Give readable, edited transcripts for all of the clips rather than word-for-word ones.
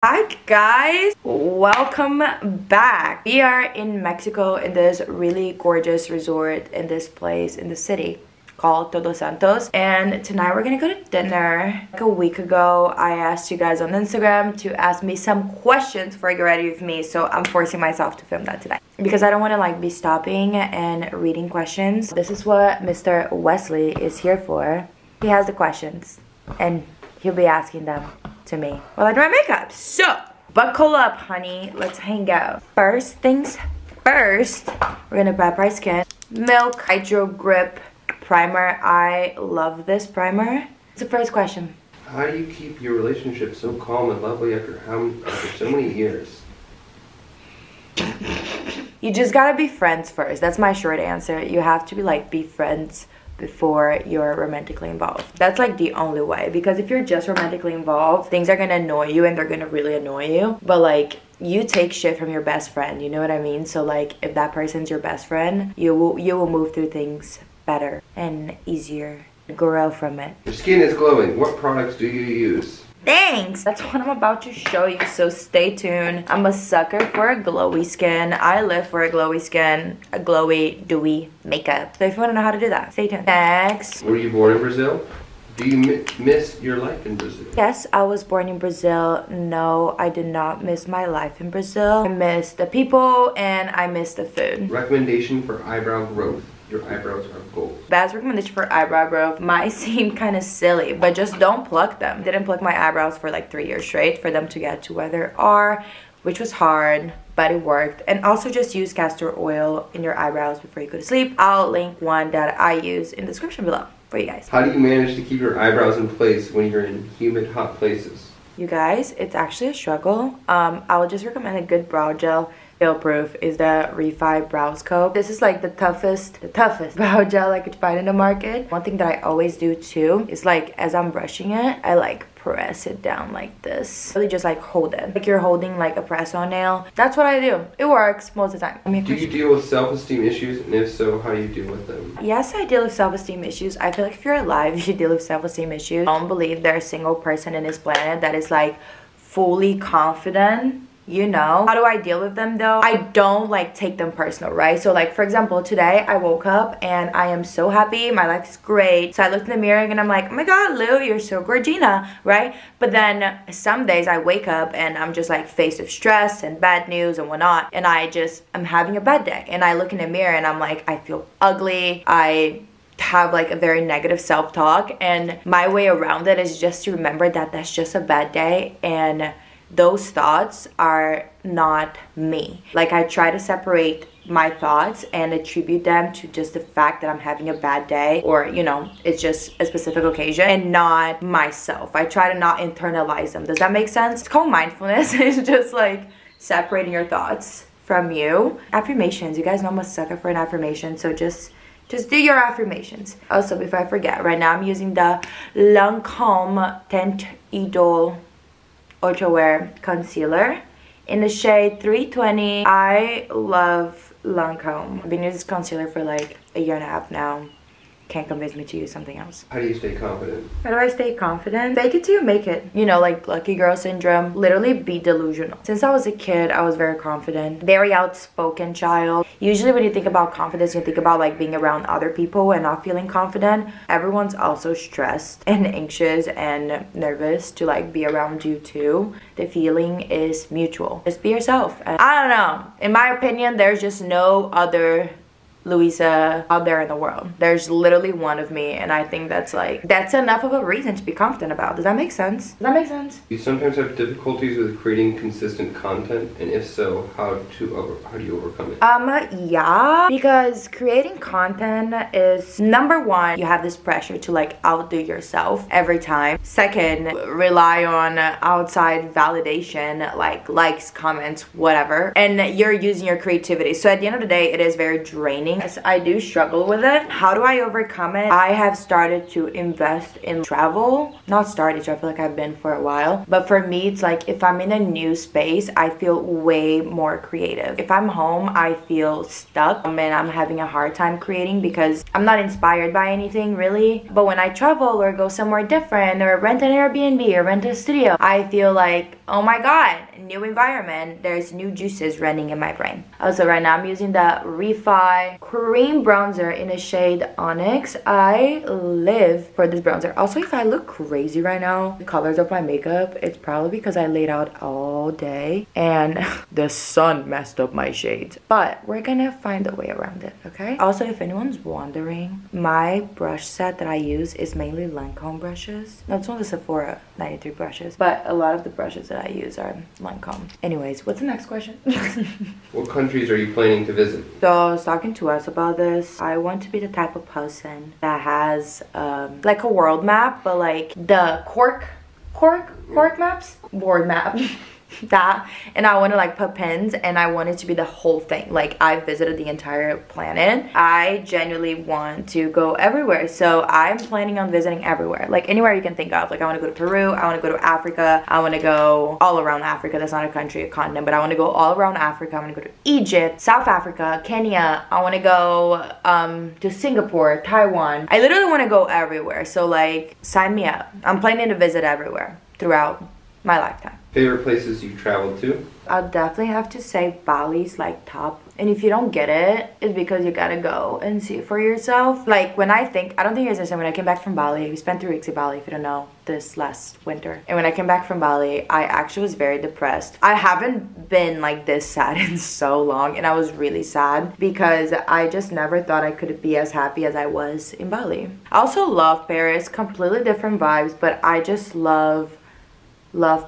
Hi guys, welcome back. We are in Mexico in this really gorgeous resort in this place in the city called Todos Santos, and tonight we're gonna go to dinner. Like a week ago I asked you guys on Instagram to ask me some questions for Get Ready With Me, so I'm forcing myself to film that today because I don't want to like be stopping and reading questions. This is what Mr. Wesley is here for. He has the questions and he'll be asking them to me while I do my makeup. So buckle up, honey, let's hang out. First things first, we're gonna prep our skin. Milk Hydro Grip Primer. I love this primer. It's the first question. How do you keep your relationship so calm and lovely after so many years? You just gotta be friends first. That's my short answer. You have to be friends before you're romantically involved. That's like the only way, because if you're just romantically involved, things are gonna annoy you and they're gonna really annoy you. But like, you take shit from your best friend, you know what I mean? So like, if that person's your best friend, you will move through things better and easier, grow from it. Your skin is glowing. What products do you use? Thanks! That's what I'm about to show you, so stay tuned. I'm a sucker for a glowy skin. I live for a glowy skin, a glowy, dewy makeup. So if you want to know how to do that, stay tuned. Next. Were you born in Brazil? Do you miss your life in Brazil? Yes, I was born in Brazil. No, I did not miss my life in Brazil. I miss the people and I miss the food. Recommendation for eyebrow growth. Your eyebrows are gold. Best recommendation for eyebrow growth might seem kind of silly, but just don't pluck them. Didn't pluck my eyebrows for like 3 years straight for them to get to where they are, which was hard, but it worked. And also just use castor oil in your eyebrows before you go to sleep. I'll link one that I use in the description below for you guys. How do you manage to keep your eyebrows in place when you're in humid, hot places? You guys, it's actually a struggle. I would just recommend a good brow gel. Fail proof is the Refi Brow Scope. This is like the toughest brow gel I could find in the market. One thing that I always do too is like, as I'm brushing it, I like press it down like this. Really just like hold it. Like you're holding like a press-on nail. That's what I do. It works most of the time. Do you deal with self-esteem issues? And if so, how do you deal with them? Yes, I deal with self-esteem issues. I feel like if you're alive, you deal with self-esteem issues. I don't believe there's a single person in this planet that is like fully confident. You know, how do I deal with them though? I don't like take them personal, right? So like, for example, today I woke up and I am so happy, my life is great. So I looked in the mirror and I'm like, oh my god, Lou, you're so gorgina, right? But then some days I wake up and I'm just like faced with stress and bad news and whatnot, and I'm having a bad day, and I look in the mirror and I'm like, I feel ugly, I have like a very negative self-talk, and my way around it is just to remember that that's just a bad day and those thoughts are not me. Like, I try to separate my thoughts and attribute them to just the fact that I'm having a bad day, or you know, it's just a specific occasion, and not myself. I try to not internalize them. Does that make sense? It's called mindfulness. It's just like separating your thoughts from you. Affirmations. You guys know I'm a sucker for an affirmation, so just do your affirmations. Also, before I forget, right now I'm using the Lancome Teint Idole Ultra Wear Concealer in the shade 320. I love Lancome. I've been using this concealer for like a year and a half now. Can't convince me to use something else. How do you stay confident? How do I stay confident? Fake it till you make it. You know, like lucky girl syndrome. Literally be delusional. Since I was a kid, I was very confident. Very outspoken child. Usually when you think about confidence, you think about like being around other people and not feeling confident. Everyone's also stressed and anxious and nervous to like be around you too. The feeling is mutual. Just be yourself. And I don't know. In my opinion, there's just no other Louisa out there in the world. There's literally one of me, and I think that's enough of a reason to be confident about. Does that make sense? Does that make sense? You sometimes have difficulties with creating consistent content, and if so, how do you overcome it? Yeah, because creating content is, number one, you have this pressure to like outdo yourself every time. Second, rely on outside validation, like likes, comments, whatever, and you're using your creativity. So at the end of the day, it is very draining. I do struggle with it. How do I overcome it? I have started to invest in travel. Not started, I feel like I've been for a while. But for me, it's like if I'm in a new space, I feel way more creative. If I'm home, I feel stuck and I'm having a hard time creating because I'm not inspired by anything really. But when I travel or go somewhere different or rent an Airbnb or rent a studio, I feel like, oh my god, new environment. There's new juices running in my brain. Also, right now I'm using the Hiii cream bronzer in the shade Onyx. I live for this bronzer. Also, if I look crazy right now, the colors of my makeup, it's probably because I laid out all day and the sun messed up my shades. But we're gonna find a way around it, okay? Also, if anyone's wondering, my brush set that I use is mainly Lancome brushes. No, it's one of the Sephora 93 brushes, but a lot of the brushes that I use are Lancome. Anyways, what's the next question? What countries are you planning to visit? So I was talking to us about this. I want to be the type of person that has like a world map, but like the cork maps, board map. That, and I want to like put pins, and I want it to be the whole thing. Like, I visited the entire planet. I genuinely want to go everywhere, so I'm planning on visiting everywhere, like anywhere you can think of. Like, I want to go to Peru, I want to go to Africa, I want to go all around Africa. That's not a country, a continent, but I want to go all around Africa. I want to go to Egypt, South Africa, Kenya. I want to go to Singapore, Taiwan. I literally want to go everywhere, so like, sign me up. I'm planning to visit everywhere throughout my lifetime. Favorite places you traveled to? I'll definitely have to say Bali's like top. And if you don't get it, it's because you gotta go and see it for yourself. Like, when I don't think you guys understand, when I came back from Bali, we spent 3 weeks in Bali, if you don't know, this last winter. And when I came back from Bali, I actually was very depressed. I haven't been like this sad in so long, and I was really sad because I just never thought I could be as happy as I was in Bali. I also love Paris, completely different vibes, but I just love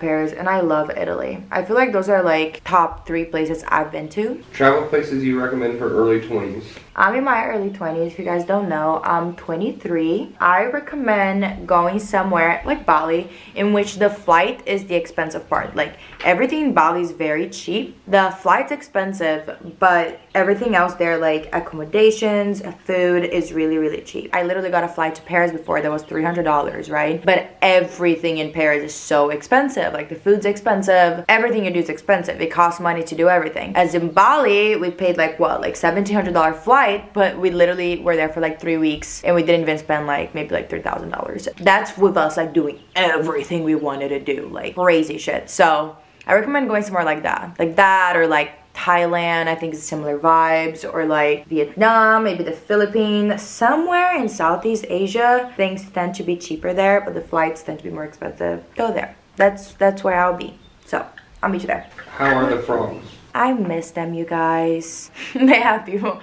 Paris, and I love Italy. I feel like those are like top 3 places I've been to. Travel places you recommend for early 20s? I'm in my early 20s. If you guys don't know, I'm 23. I recommend going somewhere like Bali, in which the flight is the expensive part. Like, everything in Bali is very cheap. The flight's expensive, but everything else there, like accommodations, food, is really, really cheap. I literally got a flight to Paris before that was $300, right? But everything in Paris is so expensive. Like, the food's expensive, everything you do is expensive. It costs money to do everything. As in Bali, we paid like what, like $1,700 flight, but we literally were there for like 3 weeks, and we didn't even spend like maybe like $3,000. That's with us like doing everything we wanted to do, like crazy shit. So I recommend going somewhere like that, or like Thailand. I think it's similar vibes, or like Vietnam, maybe the Philippines, somewhere in Southeast Asia. Things tend to be cheaper there, but the flights tend to be more expensive. Go there. That's where I'll be. So I'll meet you there. How are the frogs? I miss them, you guys. They have people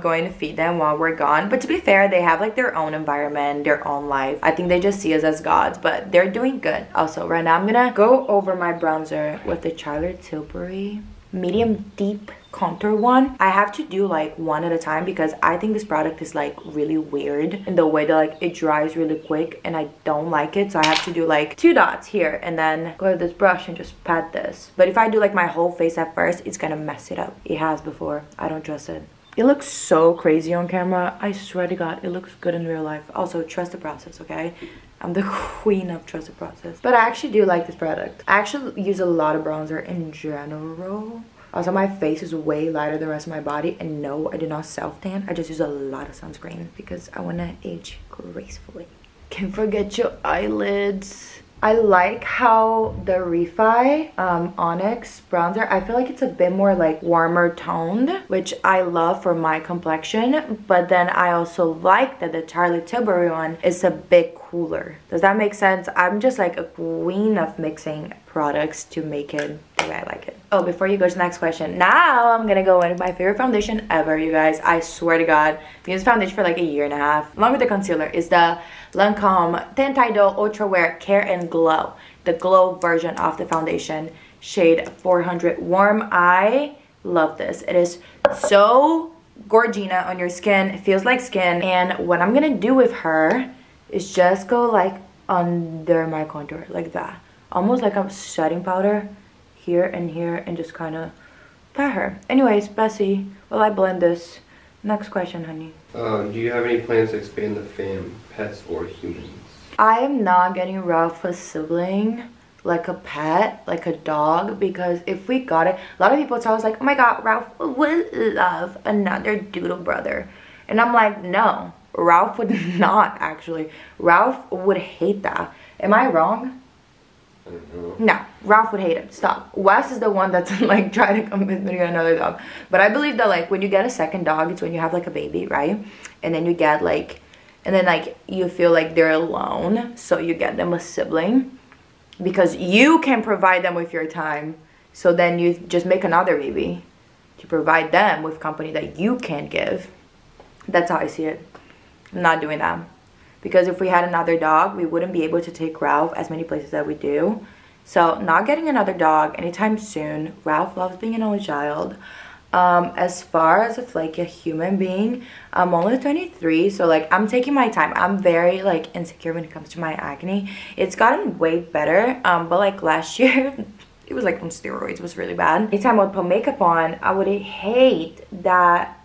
going to feed them while we're gone. But to be fair, they have like their own environment, their own life. I think they just see us as gods, but they're doing good. Also, right now I'm gonna go over my bronzer with the Charlotte Tilbury medium deep contour one. I have to do like one at a time because I think this product is like really weird in the way that like it dries really quick, and I don't like it. So I have to do like 2 dots here and then go to this brush and just pat this. But if I do like my whole face at first, it's gonna mess it up. It has before. I don't trust it. It looks so crazy on camera. I swear to God, it looks good in real life. Also, trust the process, okay? I'm the queen of trust the process. But I actually do like this product. I actually use a lot of bronzer in general. Also, my face is way lighter than the rest of my body. And no, I do not self-tan. I just use a lot of sunscreen because I want to age gracefully. Can't forget your eyelids. I like how the Hiii Onyx bronzer, I feel like it's a bit more like warmer toned, which I love for my complexion. But then I also like that the Charlotte Tilbury one is a bit cooler. Does that make sense? I'm just like a queen of mixing products to make it the way I like it. Oh, before you go to the next question, now I'm gonna go into my favorite foundation ever, you guys. I swear to God, I've used foundation for like a year and a half, along with the concealer, is the Lancome Tinted Ultra Wear Care and Glow, the glow version of the foundation, shade 400 Warm. I love this. It is so gorgina on your skin. It feels like skin. And what I'm gonna do with her is just go like under my contour, like that, almost like I'm setting powder here and here, and just kind of pat her. Anyways, Bessie, will I blend this? Next question, honey. Do you have any plans to expand the fam, pets or humans? I am not getting Ralph a sibling, like a pet, like a dog, because if we got it, a lot of people tell us like, oh my God, Ralph would love another doodle brother. And I'm like, no, Ralph would not actually. Ralph would hate that. Am I wrong? I don't know. No, Ralph would hate it. Stop. Wes is the one that's like trying to convince me to get another dog. But I believe that like when you get a second dog, it's when you have like a baby, right? And then you get like, and then like you feel like they're alone, so you get them a sibling because you can provide them with your time. So then you just make another baby to provide them with company that you can't give. That's how I see it. I'm not doing that. Because if we had another dog, we wouldn't be able to take Ralph as many places that we do. So not getting another dog anytime soon. Ralph loves being an only child. As far as if like a human being, I'm only 23, so like I'm taking my time. I'm very like insecure when it comes to my acne. It's gotten way better, but like last year it was like on steroids. It was really bad. Anytime I would put makeup on, I would hate that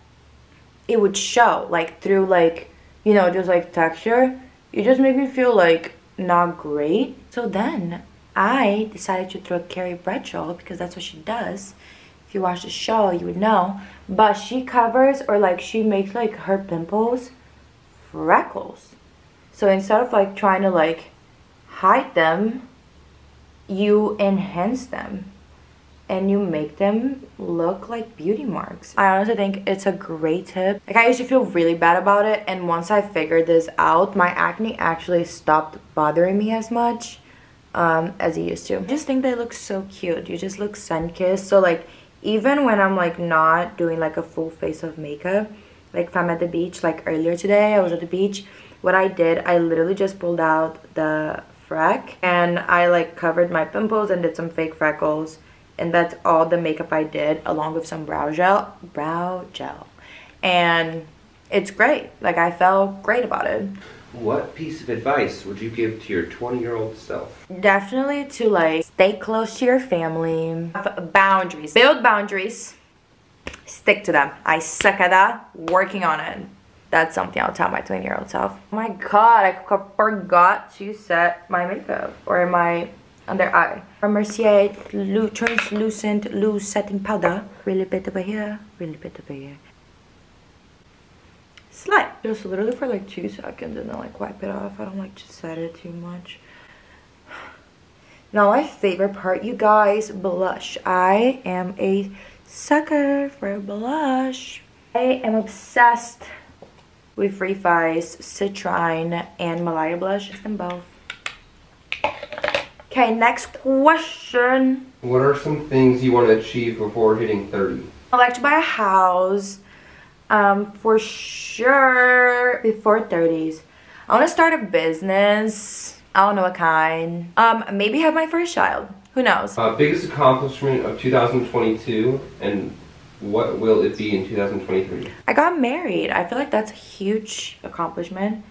it would show like through like, you know, just like texture. It just made me feel like not great. So then I decided to throw Carrie Bradshaw, because that's what she does. If you watch the show, you would know. But she covers, or like she makes like her pimples freckles. So instead of like trying to like hide them, you enhance them and you make them look like beauty marks. I honestly think it's a great tip. Like I used to feel really bad about it, and once I figured this out, my acne actually stopped bothering me as much as it used to. I just think they look so cute. You just look sun-kissed. So like even when I'm like not doing like a full face of makeup, like if I'm at the beach, like earlier today I was at the beach, what I did, I literally just pulled out the Freck and I like covered my pimples and did some fake freckles. And that's all the makeup I did, along with some brow gel. And it's great. Like, I felt great about it. What piece of advice would you give to your 20-year-old self? Definitely to, like, stay close to your family. Have boundaries. Build boundaries. Stick to them. I suck at that. Working on it. That's something I'll tell my 20-year-old self. Oh my god, I forgot to set my makeup. Or my under eye. From Mercier translucent loose setting powder. Really bit over here, really bit over here. Slide. Just literally for like 2 seconds and then like wipe it off. I don't like to set it too much. Now my favorite part, you guys, blush. I am a sucker for blush. I am obsessed with Hiii's Citrine and Malaya Blush. Just them both. Okay, next question. What are some things you want to achieve before hitting 30? I'd like to buy a house. For sure before 30s. I want to start a business. I don't know what kind. Maybe have my first child. Who knows? Biggest accomplishment of 2022, and what will it be in 2023? I got married. I feel like that's a huge accomplishment.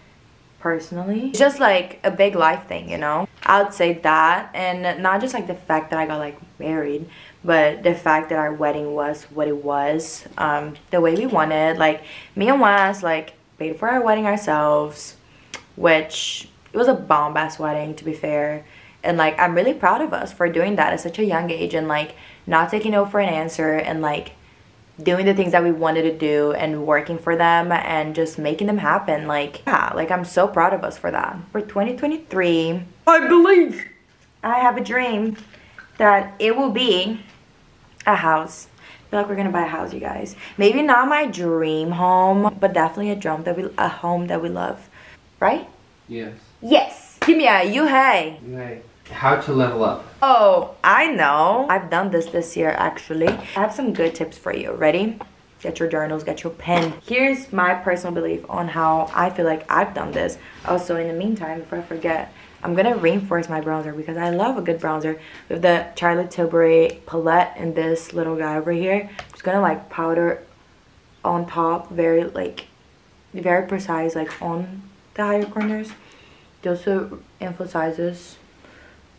Personally, it's just like a big life thing, you know. I would say that, and not just like the fact that I got like married, but the fact that our wedding was what it was, the way we wanted. Like me and Wes like paid for our wedding ourselves, which it was a bomb-ass wedding, to be fair. And like I'm really proud of us for doing that at such a young age, and like not taking no for an answer, and like doing the things that we wanted to do and working for them and just making them happen. Like, yeah, like I'm so proud of us for that. For 2023, I believe I have a dream that it will be a house. I feel like we're gonna buy a house, you guys. Maybe not my dream home, but definitely a home that we love. Right? Yes. Yes. Give me a Hiii. Hiii. How to level up. Oh, I know. I've done this year, actually. I have some good tips for you. Ready? Get your journals, get your pen. Here's my personal belief on how I feel like I've done this. Also, in the meantime, before I forget, I'm gonna reinforce my bronzer because I love a good bronzer. With the Charlotte Tilbury palette and this little guy over here. I'm just gonna like powder on top, very precise, like on the higher corners. It also emphasizes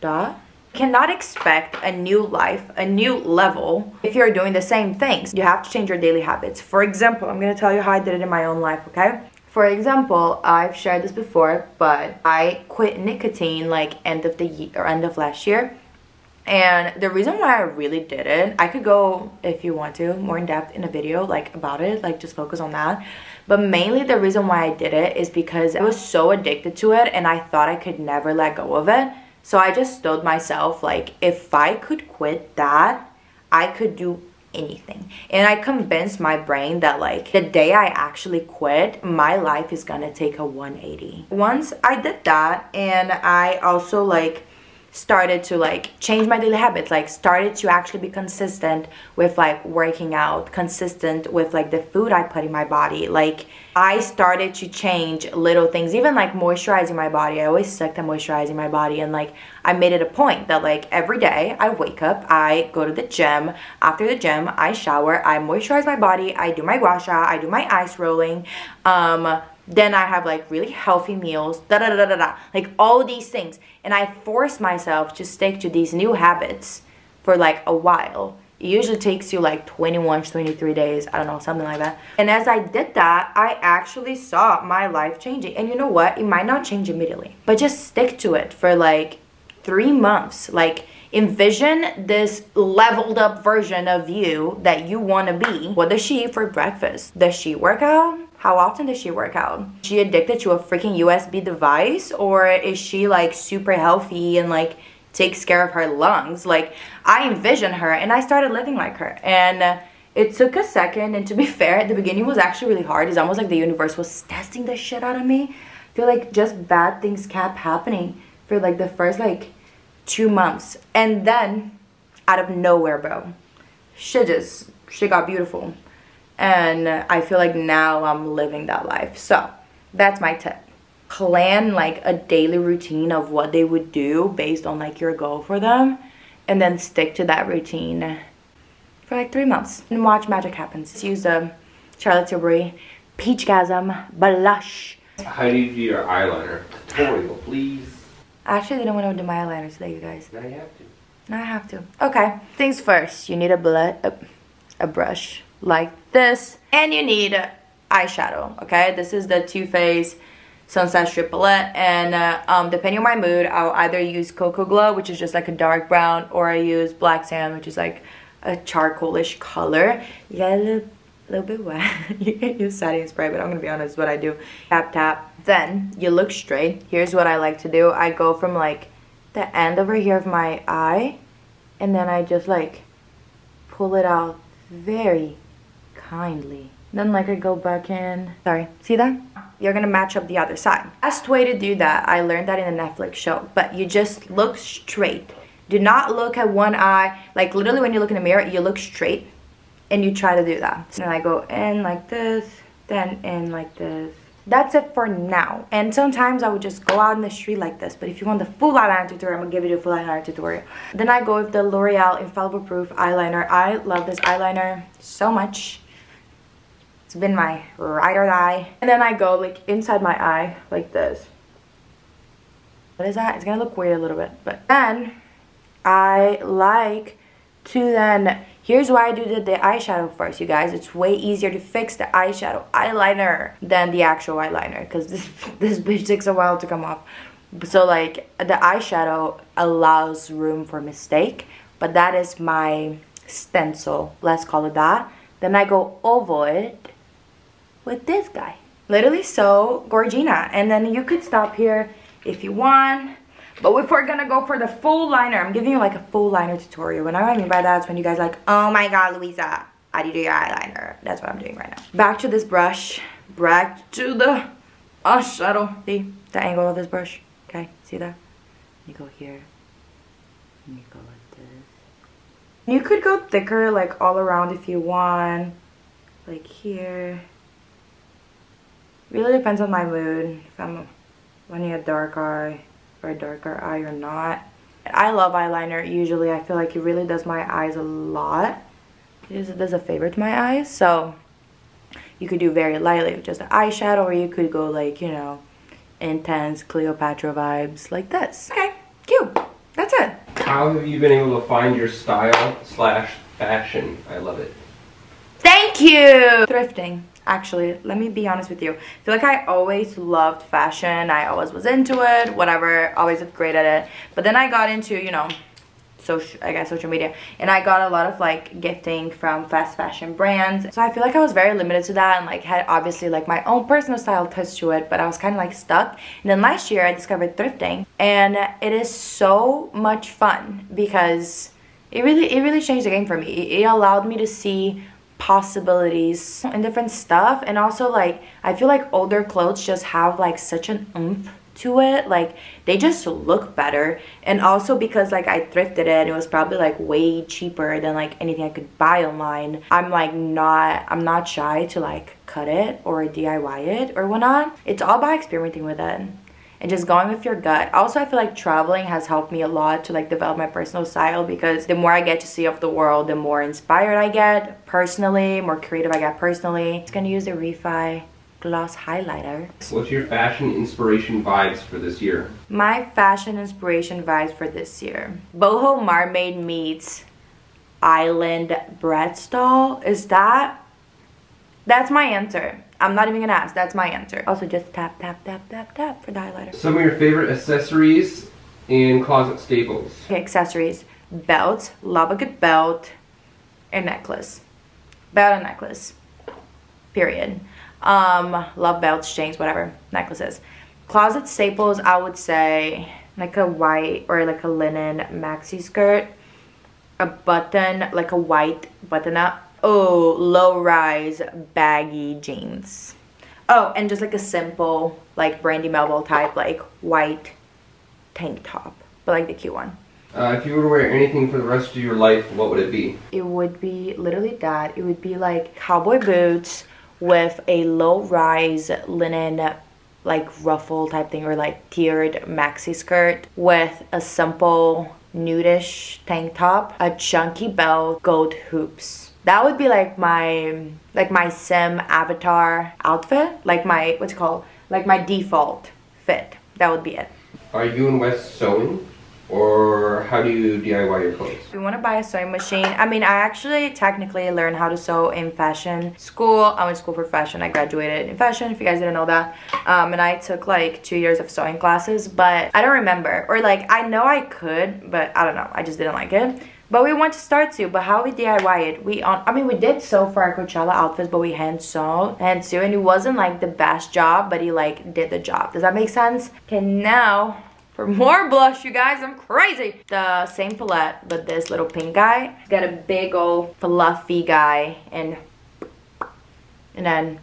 that. Cannot expect a new life, a new level, if you're doing the same things. You have to change your daily habits. For example, I'm gonna tell you how I did it in my own life, okay? For example, I've shared this before, but I quit nicotine like end of the year or end of last year. And the reason why I really did it, I could go, if you want to, more in depth in a video like about it, like just focus on that. But mainly the reason why I did it is because I was so addicted to it and I thought I could never let go of it. So I just told myself, like, if I could quit that, I could do anything. And I convinced my brain that, like, the day I actually quit, my life is gonna take a 180. Once I did that, and I also, like, started to, like, change my daily habits, like, started to actually be consistent with, like, working out, consistent with, like, the food I put in my body. Like, I started to change little things, even, like, moisturizing my body. I always sucked at moisturizing my body, and, like, I made it a point that, like, every day I wake up, I go to the gym. After the gym, I shower, I moisturize my body, I do my gua sha, I do my ice rolling, then I have, like, really healthy meals, like, all these things. And I force myself to stick to these new habits for, like, a while. It usually takes you, like, 21 to 23 days, I don't know, something like that. And as I did that, I actually saw my life changing. And you know what? It might not change immediately, but just stick to it for, like, 3 months. Like, envision this leveled up version of you that you want to be. What does she eat for breakfast? Does she work out? How often does she work out? Is she addicted to a freaking USB device? Or is she, like, super healthy and, like, takes care of her lungs? Like, I envision her and I started living like her. And it took a second, and to be fair, at the beginning it was actually really hard. It's almost like the universe was testing the shit out of me. I feel like just bad things kept happening for, like, the first, like, 2 months. And then out of nowhere, bro, she got beautiful. And I feel like now I'm living that life. So that's my tip. Plan, like, a daily routine of what they would do based on, like, your goal for them, and then stick to that routine for, like, 3 months and watch magic happen. Let's use the Charlotte Tilbury Peachgasm Blush. How do you do your eyeliner? Tutorial, please. I actually didn't want to do my eyeliner today, you guys. Now you have to. Now I have to. Okay. Things first. You need a brush like this, and you need eyeshadow. Okay. This is the Too Faced Sunset Strip Palette, and depending on my mood, I'll either use Cocoa Glow, which is just like a dark brown, or I use Black Sand, which is like a charcoalish color. You got a little bit wet. You can use setting spray, but I'm gonna be honest, what I do, tap tap. Then you look straight. Here's what I like to do. I go from, like, the end over here of my eye, and then I just, like, pull it out very kindly. Then, like, I go back in. Sorry, see that? You're gonna match up the other side. Best way to do that, I learned that in a Netflix show, but you just look straight. Do not look at one eye. Like, literally when you look in the mirror, you look straight and you try to do that. So then I go in like this, then in like this. That's it for now. And sometimes I would just go out in the street like this, but if you want the full eyeliner tutorial, I'm gonna give you the full eyeliner tutorial. Then I go with the L'Oreal Infallible Proof eyeliner. I love this eyeliner so much. It's been my ride or die. And then I go, like, inside my eye like this. What is that? It's gonna look weird a little bit, but then I like to then, here's why I do the eyeshadow first, you guys. It's way easier to fix the eyeshadow eyeliner than the actual eyeliner, because this bitch takes a while to come off. So, like, the eyeshadow allows room for mistake, but that is my stencil, let's call it that. Then I go over it with this guy. Literally so gorgina. And then you could stop here if you want. But if we're gonna go for the full liner, I'm giving you, like, a full liner tutorial. And what I mean by that is when you guys are like, oh my god, Louisa, how do you do your eyeliner? That's what I'm doing right now. Back to this brush. Back to the eyeshadow. See the angle of this brush? Okay, see that? You go here. And you go like this. You could go thicker, like, all around if you want. Like here. Really depends on my mood. If I'm wanting a dark eye or a darker eye or not. I love eyeliner usually. I feel like it really does my eyes a lot. It does a favor to my eyes. So you could do very lightly with just the eyeshadow, or you could go, like, you know, intense Cleopatra vibes like this. Okay, cute. That's it. How have you been able to find your style / fashion? I love it. Thank you. Thrifting. Actually, let me be honest with you. I feel like I always loved fashion. I always was into it, whatever, always was great at it. But then I got into, you know, social media, and I got a lot of like gifting from fast fashion brands, so I feel like I was very limited to that, and like had obviously like my own personal style touch to it, but I was kind of like stuck. And then last year I discovered thrifting, and it is so much fun because it really changed the game for me. It allowed me to see possibilities and different stuff, and also like I feel like older clothes just have like such an oomph to it, like they just look better. And also because like I thrifted it and it was probably like way cheaper than like anything I could buy online, I'm not shy to like cut it or DIY it or whatnot. It's all about experimenting with it and just going with your gut. Also, I feel like traveling has helped me a lot to like develop my personal style, because the more I get to see of the world, the more inspired I get personally, more creative I get personally. Just gonna use the Refi gloss highlighter. What's your fashion inspiration vibes for this year? My fashion inspiration vibes for this year: boho mermaid meets island bread stall. That's my answer. I'm not even gonna ask, that's my answer. Also just tap tap tap tap tap for the highlighter. Some of your favorite accessories and closet staples. Okay, accessories: belt, love a good belt, and necklace. Belt and necklace, period. Love belts, chains, whatever, necklaces. Closet staples, I would say like a white or like a linen maxi skirt, a button, like a white button up. Oh, low rise baggy jeans. Oh, and just like a simple like Brandy Melville type like white tank top, but like the cute one. If you were to wear anything for the rest of your life, what would it be? It would be literally that. It would be like cowboy boots with a low-rise linen like ruffle type thing, or like tiered maxi skirt with a simple nudish tank top, a chunky belt, gold hoops. That would be like my sim avatar outfit, like my, what's it called, like my default fit. That would be it. Are you and Wes sewing? Or how do you DIY your clothes? We want to buy a sewing machine. I mean, I actually technically learned how to sew in fashion school. I went to school for fashion. I graduated in fashion, if you guys didn't know that. And I took like 2 years of sewing classes, but I don't remember. Or like, I know I could, but I don't know. I just didn't like it. But we want to start to. But how we DIY it? We did sew for our Coachella outfits, but we hand sew, and it wasn't like the best job, but he like did the job. Does that make sense? Okay, now for more blush, you guys, I'm crazy. The same palette, but this little pink guy. Got a big old fluffy guy, and then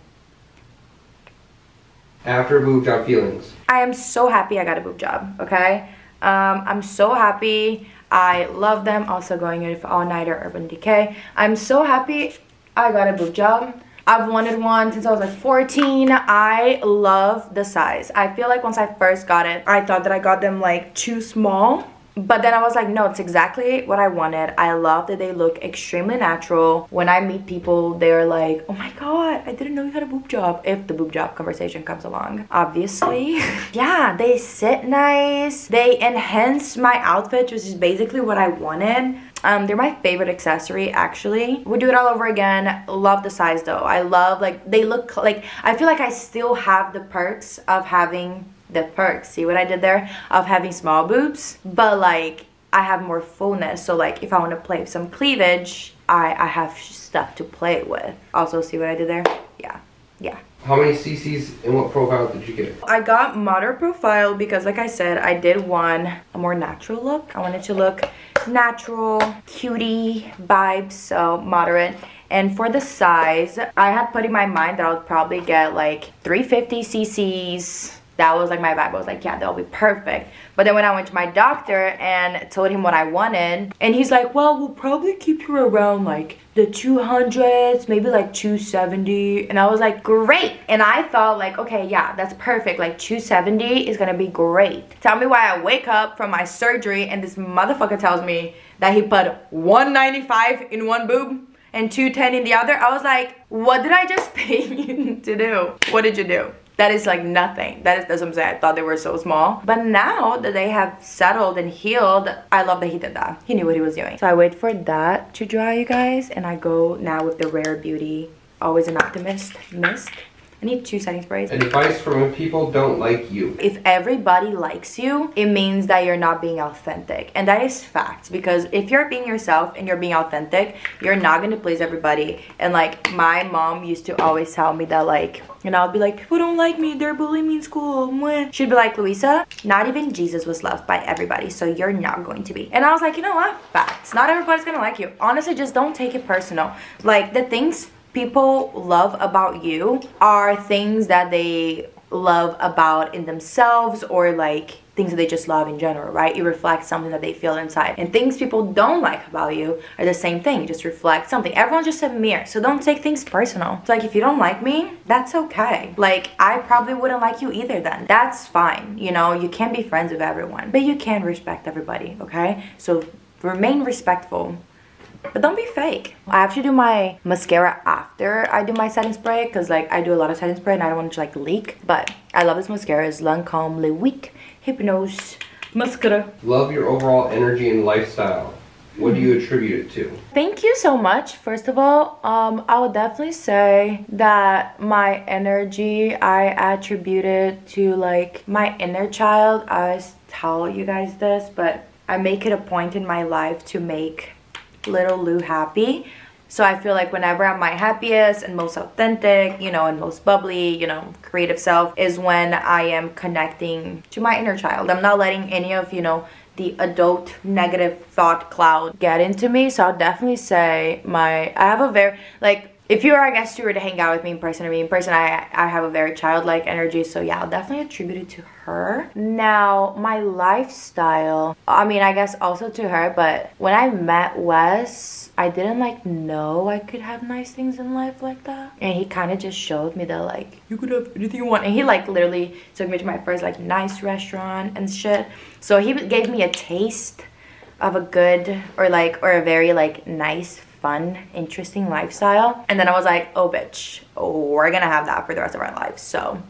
after boob job feelings. I am so happy I got a boob job, okay? I'm so happy. I love them. Also going in for All Nighter Urban Decay. I'm so happy I got a boob job. I've wanted one since I was like 14. I love the size. I feel like once I first got it, I thought that I got them like too small. But then I was like, no, it's exactly what I wanted. I love that they look extremely natural. When I meet people, they're like, oh my god, I didn't know you had a boob job. If the boob job conversation comes along, obviously. Yeah, they sit nice. They enhance my outfit, which is basically what I wanted. They're my favorite accessory, actually. Would do it all over again. Love the size though. I love, like, they look like, I feel like I still have the perks of having see what I did there, of having small boobs, but like I have more fullness. So like if I want to play with some cleavage, I have stuff to play with. Also, see what I did there? Yeah. How many CCs and what profile did you get? I got moderate profile because, like I said, I did want a more natural look. I wanted to look natural, cutie vibes, so moderate. And for the size, I had put in my mind that I would probably get like 350 cc's. That was like my vibe. I was like, yeah, that'll be perfect. But then when I went to my doctor and told him what I wanted, and he's like, well, we'll probably keep you around like the 200s, maybe like 270. And I was like, great. And I thought like, okay, yeah, that's perfect. Like 270 is gonna be great. Tell me why I wake up from my surgery and this motherfucker tells me that he put 195 in one boob and 210 in the other. I was like, what did I just pay you to do? What did you do? That is like nothing. That's what I'm saying. I thought they were so small. But now that they have settled and healed, I love that he did that. He knew what he was doing. So I wait for that to dry, you guys. And I go now with the Rare Beauty Always an Optimist mist. I need 2 setting sprays. Advice for when people don't like you. If everybody likes you, it means that you're not being authentic. And that is fact, because if you're being yourself and you're being authentic, you're not going to please everybody. And like my mom used to always tell me that, like, and I'll be like, people don't like me, they're bullying me in school. She'd be like, Louisa, not even Jesus was loved by everybody, so you're not going to be. And I was like, you know what? Facts. Not everybody's gonna like you. Honestly, just don't take it personal. Like, the things people love about you are things that they love about in themselves, or like things that they just love in general, right? It reflects something that they feel inside. And things people don't like about you are the same thing, just reflect something. Everyone's just a mirror, so don't take things personal. It's like, if you don't like me, that's okay. Like, I probably wouldn't like you either then. That's fine, you know? You can't be friends with everyone, but you can respect everybody, okay? So remain respectful, but don't be fake. I actually do my mascara after I do my setting spray, because like I do a lot of setting spray and I don't want it to like leak. But I love this mascara. It's Lancome Le Week Hypnose Mascara. Love your overall energy and lifestyle. What do you attribute it to? Thank you so much. First of all, I would definitely say that my energy, I attribute it to like my inner child. I always tell you guys this, but I make it a point in my life to make little Lou happy. So I feel like whenever I'm my happiest and most authentic, you know, and most bubbly, you know, creative self, is when I am connecting to my inner child. I'm not letting any of, you know, the adult negative thought cloud get into me. So I'll definitely say I have a very, like, if you were, I guess, you were to hang out with me in person, I have a very childlike energy. So yeah, I'll definitely attribute it to her. Now, my lifestyle, I mean, I guess also to her, but when I met Wes, I didn't like know I could have nice things in life like that. And he kind of just showed me that, like, you could have anything you want. And he like literally took me to my first like nice restaurant and shit. So he gave me a taste of a good or a very like nice, fun, interesting lifestyle. And then I was like, oh bitch, we're gonna have that for the rest of our lives. So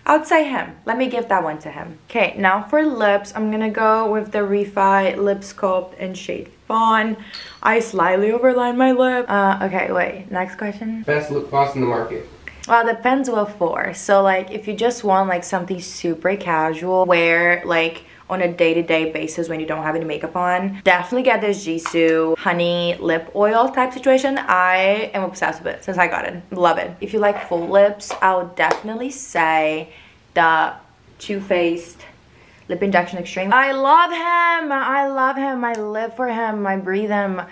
I would say him. Let me give that one to him. Okay, now for lips, I'm gonna go with the Refi Lip Sculpt in shade Fawn. I slightly overlined my lip. Okay, wait, next question. Best lip gloss in the market. Well, it depends what for. So like, if you just want like something super casual, wear like on a day-to-day basis when you don't have any makeup on, definitely get this Gisou honey lip oil type situation. I am obsessed with it since I got it. Love it. If you like full lips, I would definitely say the Too Faced Lip Injection Extreme. I love him. I love him. I live for him. I breathe him.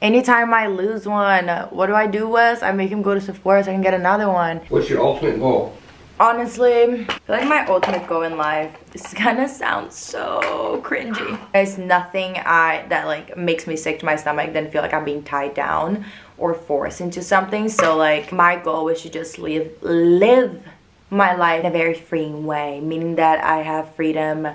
Anytime I lose one, what do I do, Wes? I make him go to Sephora so I can get another one. What's your ultimate goal? Honestly, I feel like my ultimate goal in life, this gonna sound so cringy. There's nothing that like makes me sick to my stomach than feel like I'm being tied down or forced into something. So like, my goal is to just live my life in a very freeing way, meaning that I have freedom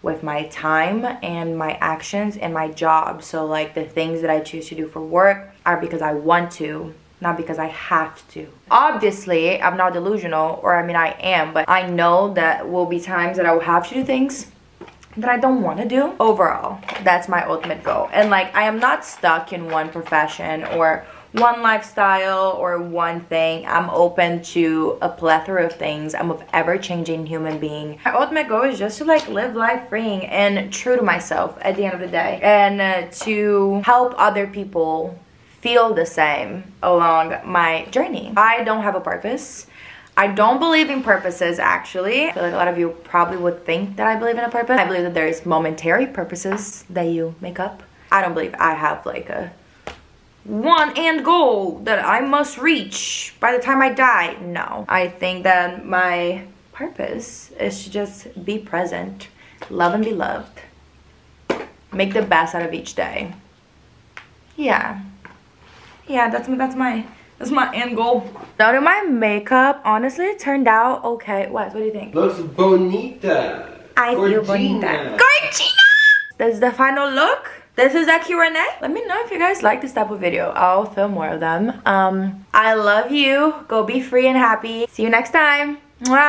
with my time and my actions and my job. So like, the things that I choose to do for work are because I want to, not because I have to. Obviously, I'm not delusional, or I mean I am, but I know that will be times that I will have to do things that I don't want to do. Overall, that's my ultimate goal. And like, I am not stuck in one profession or one lifestyle or one thing. I'm open to a plethora of things. I'm an ever-changing human being. My ultimate goal is just to like live life freeing and true to myself at the end of the day, and to help other people feel the same along my journey. I don't have a purpose. I don't believe in purposes, actually. I feel like a lot of you probably would think that I believe in a purpose. I believe that there is momentary purposes that you make up. I don't believe I have like a one end goal that I must reach by the time I die. No. I think that my purpose is to just be present, love and be loved, make the best out of each day. Yeah, that's my end goal. Now to my makeup, honestly, it turned out okay. What do you think? Looks bonita. I feel bonita. Gorgina! This is the final look. This is a Q&A. Let me know if you guys like this type of video. I'll film more of them. I love you. Go be free and happy. See you next time. Mwah.